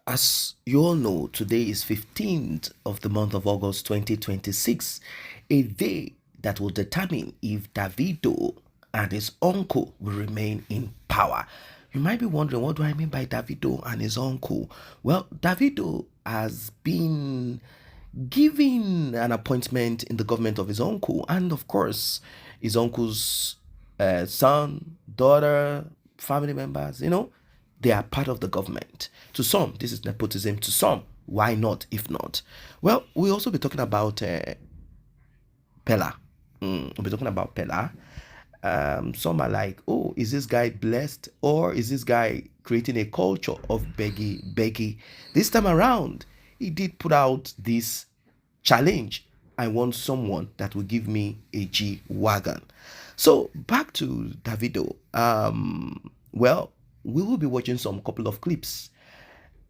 As you all know, today is 15th of the month of August 2026, a day that will determine if Davido and his uncle will remain in power. You might be wondering, what do I mean by Davido and his uncle? Well, Davido has been given an appointment in the government of his uncle, and of course, his uncle's son, daughter, family members, they are part of the government. To some, this is nepotism. To some, why not if not? Well, we'll also be talking about Peller. We'll be talking about Peller. Some are like, oh, is this guy blessed, or is this guy creating a culture of beggy? This time around, he did put out this challenge. I want someone that will give me a G-Wagon. So back to Davido. Well, we will be watching some couple of clips.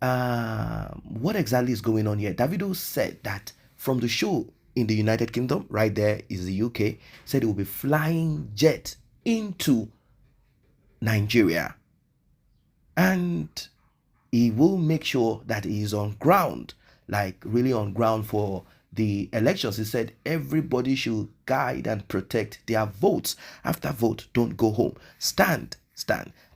What exactly is going on here? Davido said that from the show in the United Kingdom, right there is the UK, said he will be flying jet into Nigeria, and he will make sure that he is on ground, like really on ground for the elections. He said everybody should guide and protect their votes. After vote, don't go home. Stand.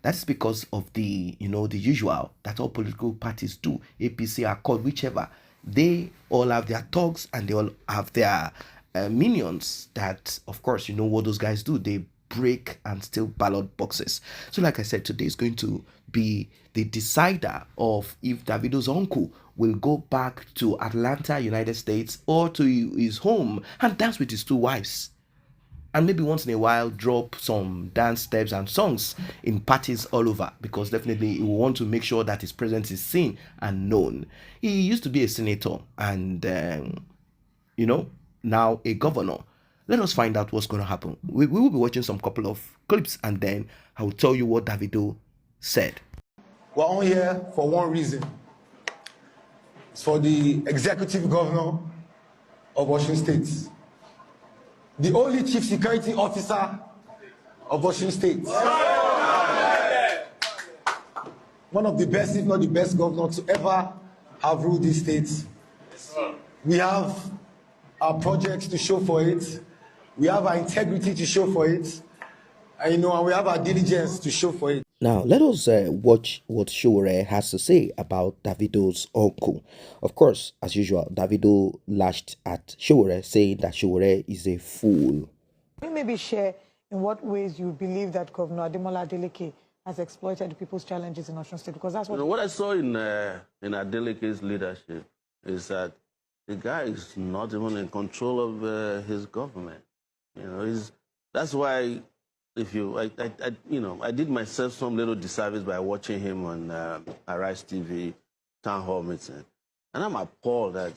That is because of the usual that all political parties do. APC, Accord, whichever. They all have their thugs and they all have their minions. That, of course, you know what those guys do. They break and steal ballot boxes. So, like I said, today is going to be the decider of if Davido's uncle will go back to Atlanta, United States, or to his home and dance with his two wives. And maybe once in a while drop some dance steps and songs in parties all over, because definitely he will want to make sure that his presence is seen and known. He used to be a senator and, now a governor. Let us find out what's going to happen. We will be watching some couple of clips and then I will tell you what Davido said. We're on here for one reason. It's for the executive governor of Osun State, the only chief security officer of Osun State, one of the best, if not the best governor to ever have ruled this state. We have our projects to show for it. We have our integrity to show for it. And we have our diligence to show for it. Now, let us watch what Showore has to say about Davido's uncle. Of course, as usual, Davido lashed at Showore, saying that Showore is a fool. Can you maybe share in what ways you believe that Governor Ademola Adeleke has exploited the people's challenges in Osun State? Because that's what I saw in Adeleke's leadership is that the guy is not even in control of his government. That's why. I did myself some little disservice by watching him on Recieve town hall meeting, and I'm appalled that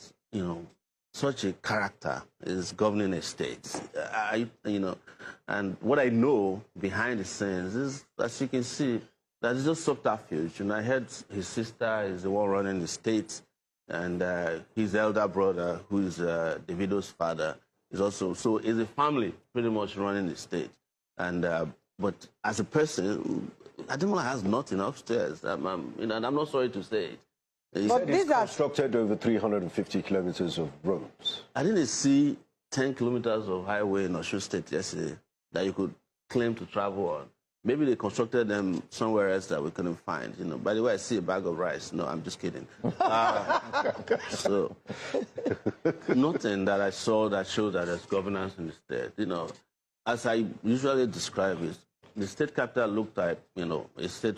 such a character is governing a state. And what I know behind the scenes is, as you can see, that is just subterfuge. I heard his sister is the one running the state, and his elder brother, who is Davido's father, is also. So it's a family pretty much running the state. And but as a person, Ademola has nothing upstairs. I'm not sorry to say it. But these are constructed over 350 kilometers of roads. I didn't see 10 kilometers of highway in Osun State yesterday that you could claim to travel on. Maybe they constructed them somewhere else that we couldn't find. By the way, I see a bag of rice. No, I'm just kidding. So nothing that I saw that showed that there's governance in the state. As I usually describe it, the state capital looked like, a state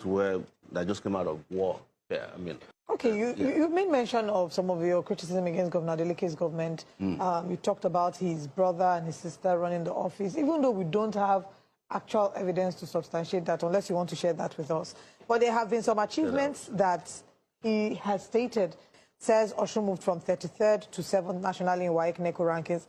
that just came out of war. Yeah, Okay, you made mention of some of your criticism against Governor Adeleke's government. You talked about his brother and his sister running the office, even though we don't have actual evidence to substantiate that, unless you want to share that with us. But there have been some achievements that he has stated. Says Osun moved from 33rd to 7th nationally in WAEC NECO rankings.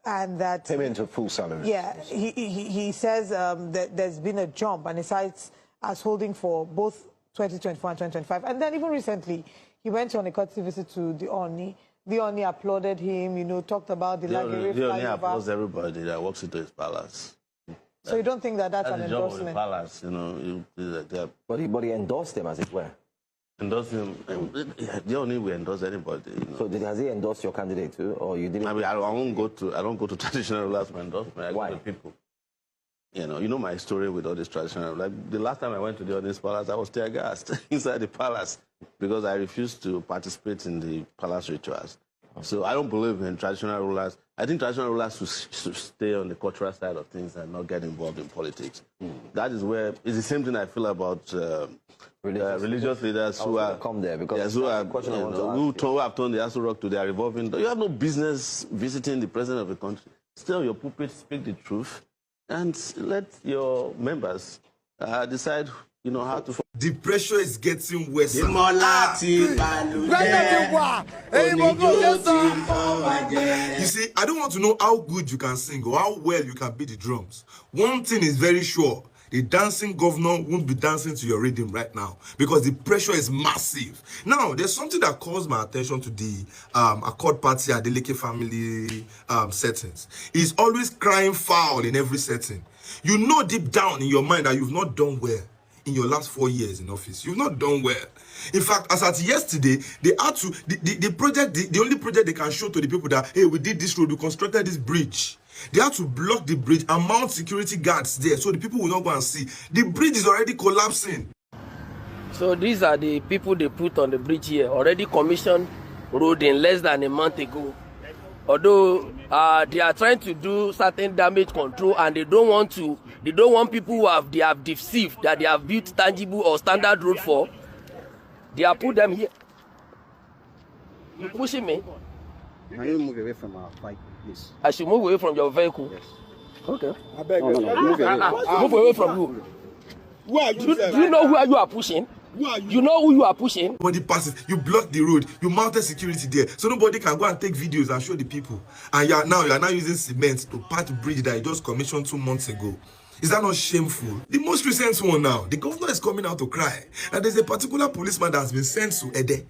And that payment of full salaries. Yeah, he says that there's been a jump, and he cites as holding for both 2024 and 2025. And then even recently, he went on a courtesy visit to the Oni. The Oni applauded him, talked about the Lagere flyover. The Oni applauds everybody that walks into his palace. So you don't think that that's an the job of the endorsement? palace, But he endorsed him, as it were. endorse him. The only will endorse anybody. So has he endorsed your candidate too, or you didn't? I mean, I don't go to traditional rulers for endorsement. I Why? go to people. You know my story with all this traditional. Like the last time I went to the audience palace, I was tear gassed inside the palace because I refused to participate in the palace rituals. So I don't believe in traditional rulers. I think traditional rulers should stay on the cultural side of things and not get involved in politics. That is where it's the same thing I feel about religious leaders who are come there because yes, who have turned the Aso Rock to their revolving door. You have no business visiting the president of the country. Stay on your pulpit, speak the truth, and let your members decide, how to. The pressure is getting worse. You see, I don't want to know how good you can sing or how well you can beat the drums. One thing is very sure. The dancing governor won't be dancing to your rhythm right now because the pressure is massive. Now, there's something that calls my attention to the Accord Party Adeleke family settings. He's always crying foul in every setting. You know deep down in your mind that you've not done well in your last 4 years in office. You've not done well. In fact, as at yesterday, they had to, the only project they can show to the people that, hey, we did this road, we constructed this bridge. They had to block the bridge and mount security guards there so the people will not go and see. The bridge is already collapsing. So these are the people they put on the bridge here, already commissioned road in less than a month ago. Although they are trying to do certain damage control and they don't want people who they have deceived that they have built tangible or standard road for. They have put them here. You pushing me? Can you move away from our bike, please? I should move away from your vehicle. Yes. Okay. I beg you. Move away. Move away from you. Who are you? Do you know who you are pushing? Who are you? You know who you are pushing? Nobody passes. You block the road. You mounted security there, so nobody can go and take videos and show the people. And you are now using cement to patch the bridge that you just commissioned 2 months ago. Is that not shameful? The most recent one now, the governor is coming out to cry. And there's a particular policeman that has been sent to Ede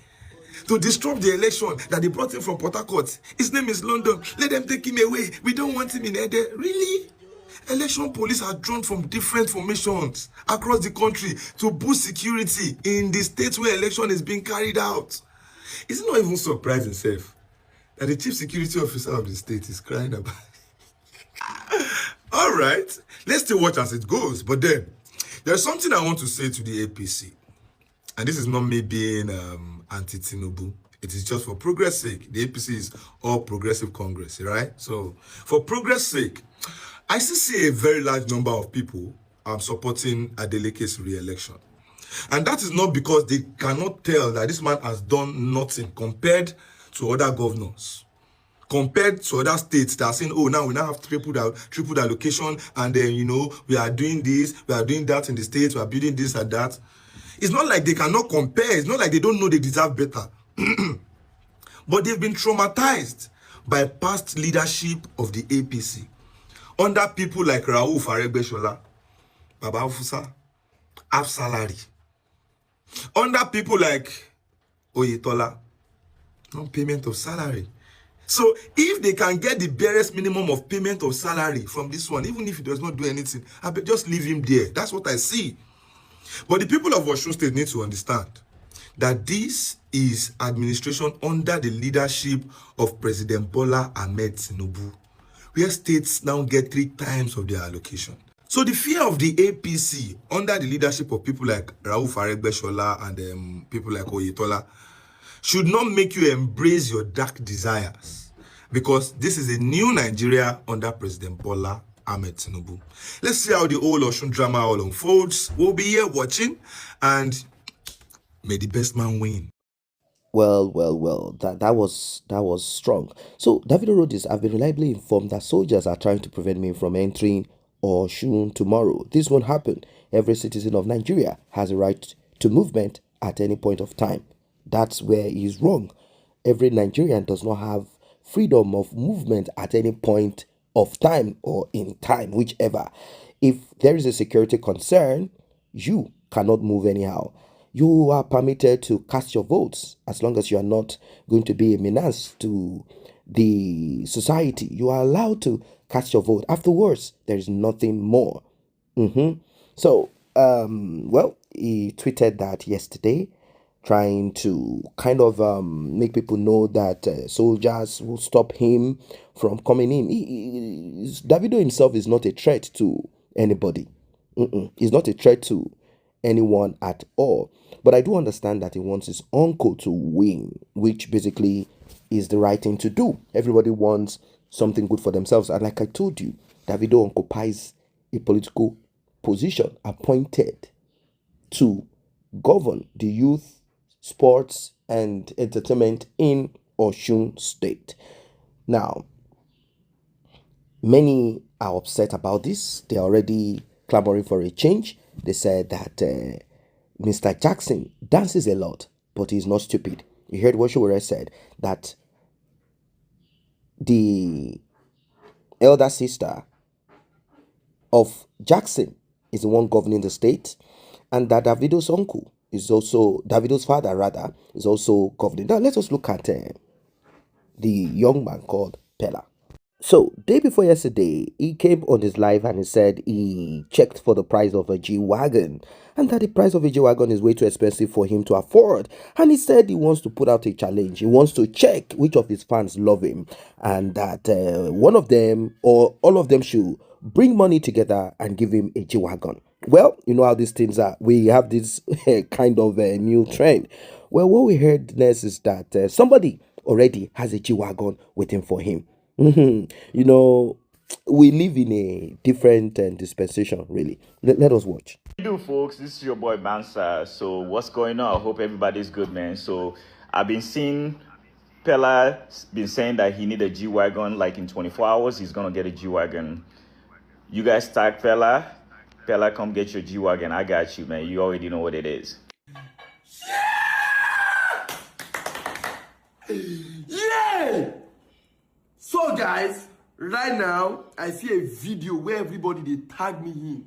to disrupt the election that they brought him from Port Harcourt. His name is London. Let them take him away. We don't want him in Ede. Really? Election police are drawn from different formations across the country to boost security in the states where election is being carried out. Is it not even surprising, Seth, that the chief security officer of the state is crying about All right, let's still watch as it goes. But then, there's something I want to say to the APC. And this is not me being anti-Tinubu. It is just for progress sake. The APC is All Progressive Congress, right? So, for progress sake, I still see a very large number of people supporting Adeleke's re-election. And that is not because they cannot tell that this man has done nothing compared to other governors. Compared to other states that are saying, oh, now we now have triple the allocation, and then, we are doing this, we are doing that in the states, we are building this and that. It's not like they cannot compare. It's not like they don't know they deserve better. But they've been traumatized by past leadership of the APC. Under people like Rauf Aregbesola, Baba Afusa, half salary. Under people like Oyetola, no payment of salary. So if they can get the barest minimum of payment of salary from this one, even if he does not do anything, I bet just leave him there. That's what I see. But the people of Osun State need to understand that this is administration under the leadership of President Bola Ahmed Tinubu, where states now get 3 times of their allocation. So the fear of the APC under the leadership of people like Rauf Aregbesola and people like Oyetola should not make you embrace your dark desires, because this is a new Nigeria under President Bola Ahmed Tinubu. Let's see how the whole Osun drama all unfolds. We'll be here watching, and may the best man win. Well, that was strong. So Davido wrote this: I've been reliably informed that soldiers are trying to prevent me from entering Osun tomorrow. This won't happen. Every citizen of Nigeria has a right to movement at any point of time. That's where he's wrong. Every Nigerian does not have freedom of movement at any point of time or in time, whichever. If there is a security concern, you cannot move anyhow. You are permitted to cast your votes as long as you are not going to be a menace to the society. You are allowed to cast your vote. Afterwards, there is nothing more. So, he tweeted that yesterday. trying to kind of make people know that soldiers will stop him from coming in. Davido himself is not a threat to anybody. He's not a threat to anyone at all. But I do understand that he wants his uncle to win, which basically is the right thing to do. Everybody wants something good for themselves. And like I told you, Davido occupies a political position appointed to govern the youth, sports, and entertainment in Osun State. Now, many are upset about this. They're already clamoring for a change. They said that Mr. Jackson dances a lot, but he's not stupid. You heard what Showore said, that the elder sister of Jackson is the one governing the state, and that Davido's uncle is also, Davido's father rather, is also governing. Now let us look at the young man called Peller. So, day before yesterday, he came on his live and he said he checked for the price of a G-Wagon and that the price of a G-Wagon is way too expensive for him to afford. And he said he wants to put out a challenge. He wants to check which of his fans love him and that one of them or all of them should bring money together and give him a G-Wagon. Well, you know how these things are. We have this kind of new trend. Well, what we heard next is that somebody already has a G-Wagon waiting for him. You know, we live in a different dispensation, really. Let us watch. How you doing, folks? This is your boy Mansa. So what's going on? I hope everybody's good, man. So I've been seeing Peller been saying that he need a G-Wagon, like in 24 hours, he's gonna get a G-Wagon. You guys tag Peller. Peller, come get your G-Wagon. I got you, man. You already know what it is. Yeah! So guys, right now, I see a video where everybody, they tag me in.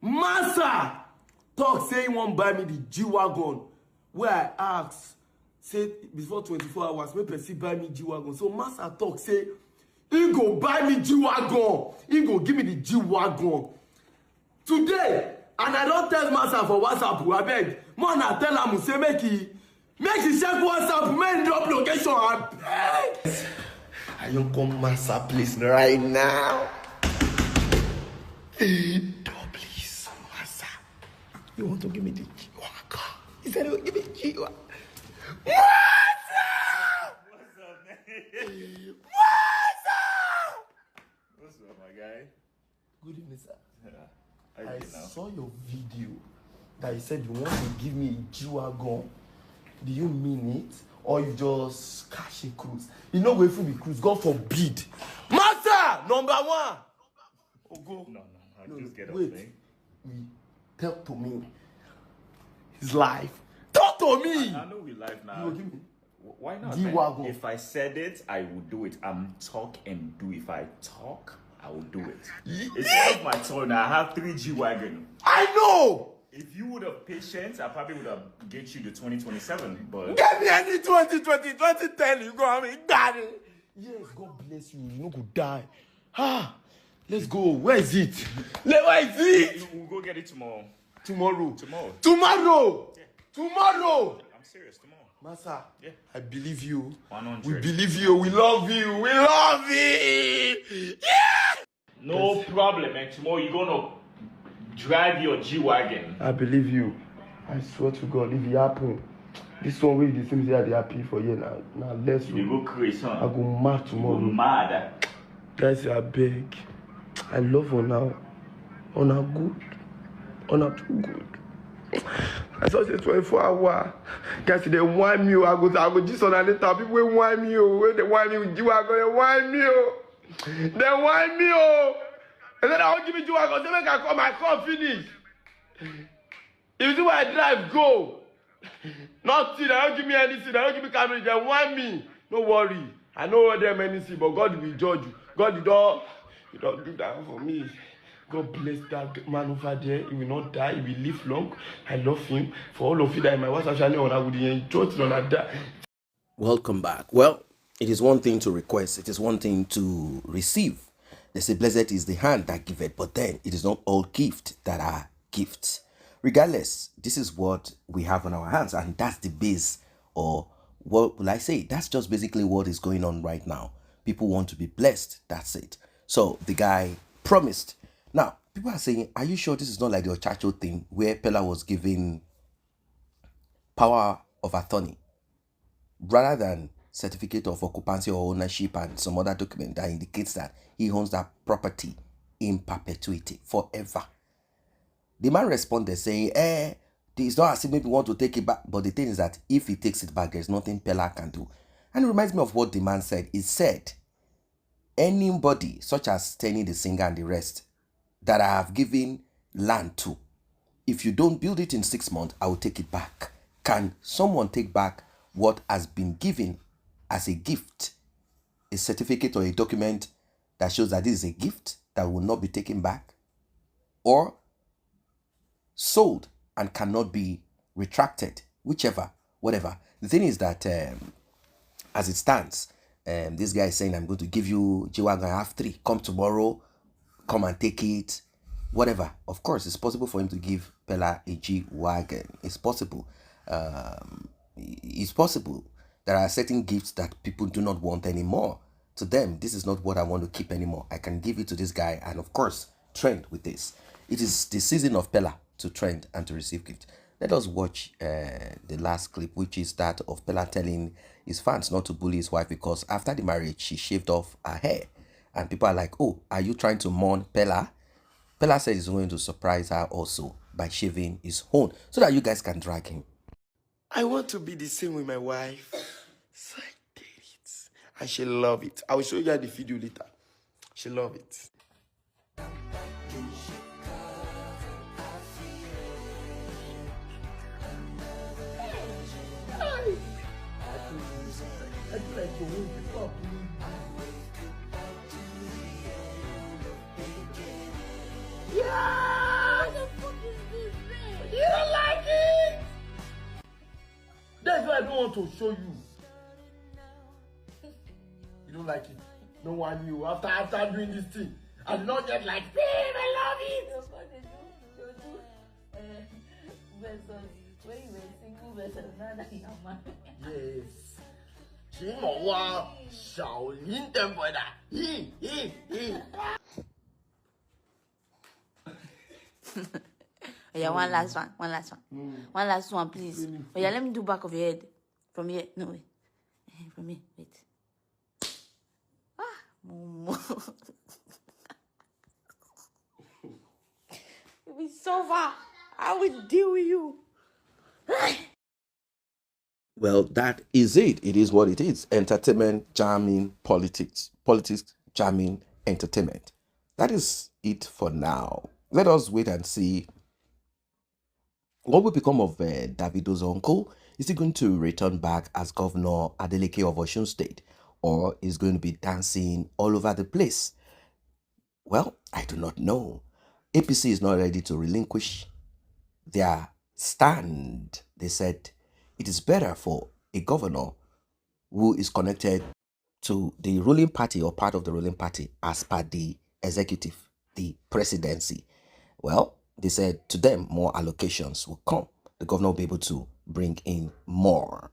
Massa talk say he won't buy me the G-Wagon. Where I asked, say before 24 hours, may person buy me G-Wagon. So Massa talk say, he go buy me G-Wagon. He go give me the G-Wagon. Today, and I don't tell Massa for WhatsApp, I beg. Man, I tell him, say make he check WhatsApp, man drop location, I beg. I don't come Massa place right now. Don't please, Massa. You want to give me the G-Wagon? He said he will give me the G-Wagon. Massa! What's up, man? Massa! What's up, my guy? Good evening, sir. Yeah. I saw your video that you said you want to give me a G-Wagon. Do you mean it? Or you just cash a cruise? You know where you be cruise, God forbid. Master, number one. Oh, go. No, just get up, wait. man. Talk to me. His life. Talk to me. I know we live now. You will give me Why not, G-Wagon. man? If I said it, I would do it. I'm talk and do. If I talk, I will do it. It's not my turn. I have 3 G-Wagon. I know. If you would have patience, I probably would have get you to 2027. But Get me any 2020, 2010. You go, I mean, got it. Yes, God bless you. You no go die. Let's go. Where is it? Where is it? we'll go get it tomorrow. Tomorrow. Tomorrow. Tomorrow. Yeah. Tomorrow. I'm serious. Tomorrow. Massa, Yeah. I believe you. 100. We believe you. We love you. We love you. Yeah. No problem, man. Tomorrow you're gonna drive your G-Wagon. I believe you. I swear to God, if it happen, this one will be the same day they happy for you now. Now let's You go crazy, I huh? go mad You tomorrow. go mad. Guys, I beg. I love her now. On a good. On a too good. I saw say 24 hours. Guys, they want me. I go just on a later. People will want me. When they want me with G-Wagon, they want me. They want me. And then I will give me G-Wagon. They make I come finish. If you do I drive, go. Nothing. They don't give me anything. They don't give me camera. They want me. No worry. I know them anything, but God will judge you. God, you don't do that for me. God bless that man over there. He will not die. He will live long. I love him. For all of you that in my WhatsApp channel, I would enjoy it on that. Welcome back. Well, it is one thing to request, it is one thing to receive. They say, blessed is the hand that giveth, but then it is not all gift that are gifts. Regardless, this is what we have on our hands, and that's the base, or what will I say? That's just basically what is going on right now. People want to be blessed. That's it. So the guy promised. Now, people are saying, are you sure this is not like the Ochacho thing where Peller was given power of attorney rather than certificate of occupancy or ownership and some other document that indicates that he owns that property in perpetuity forever? The man responded saying, it's not as if maybe want to take it back, but the thing is that if he takes it back, there's nothing Peller can do. And it reminds me of what the man said. He said, anybody such as Tenny the singer and the rest that I have given land to, if you don't build it in 6 months, I will take it back. Can someone take back what has been given as a gift, a certificate or a document that shows that this is a gift that will not be taken back or sold and cannot be retracted, whichever, whatever? The thing is that as it stands, this guy is saying, I'm going to give you G-Wagon, I have 3, come tomorrow, come and take it, whatever. Of course, it's possible for him to give Peller a G-Wagon. It's possible. It's possible. There are certain gifts that people do not want anymore. To them, this is not what I want to keep anymore. I can give it to this guy and, of course, trend with this. It is the season of Peller to trend and to receive gifts. Let us watch the last clip, which is that of Peller telling his fans not to bully his wife because after the marriage, she shaved off her hair. And people are like, oh, are you trying to mourn Peller? Peller said he's going to surprise her also by shaving his own so that you guys can drag him. I want to be the same with my wife. So I did it. And she love it. I will show you guys the video later. She love it. Yeah! What the fuck is this, man? You don't like it? That's why I don't want to show you. You don't like it? No one knew. After doing this thing, I did not get like, babe, I love it. When you were single versus now that you are married. Yes. 请我啊，小林等会的，咦咦咦。Oh yeah, one last one, one last one, please. Oh yeah, let me do back of your head. From here, no wait. From here, wait. Momo. You'll be so far. I will deal with you. Well, that is it. It is what it is. Entertainment, jamming, politics, jamming, entertainment. That is it for now. Let us wait and see what will become of Davido's uncle. Is he going to return back as Governor Adeleke of Osun State, or is going to be dancing all over the place? Well, I do not know. APC is not ready to relinquish their stand. They said it is better for a governor who is connected to the ruling party or part of the ruling party as per the executive, the presidency. Well, they said to them more allocations will come. The governor will be able to bring in more.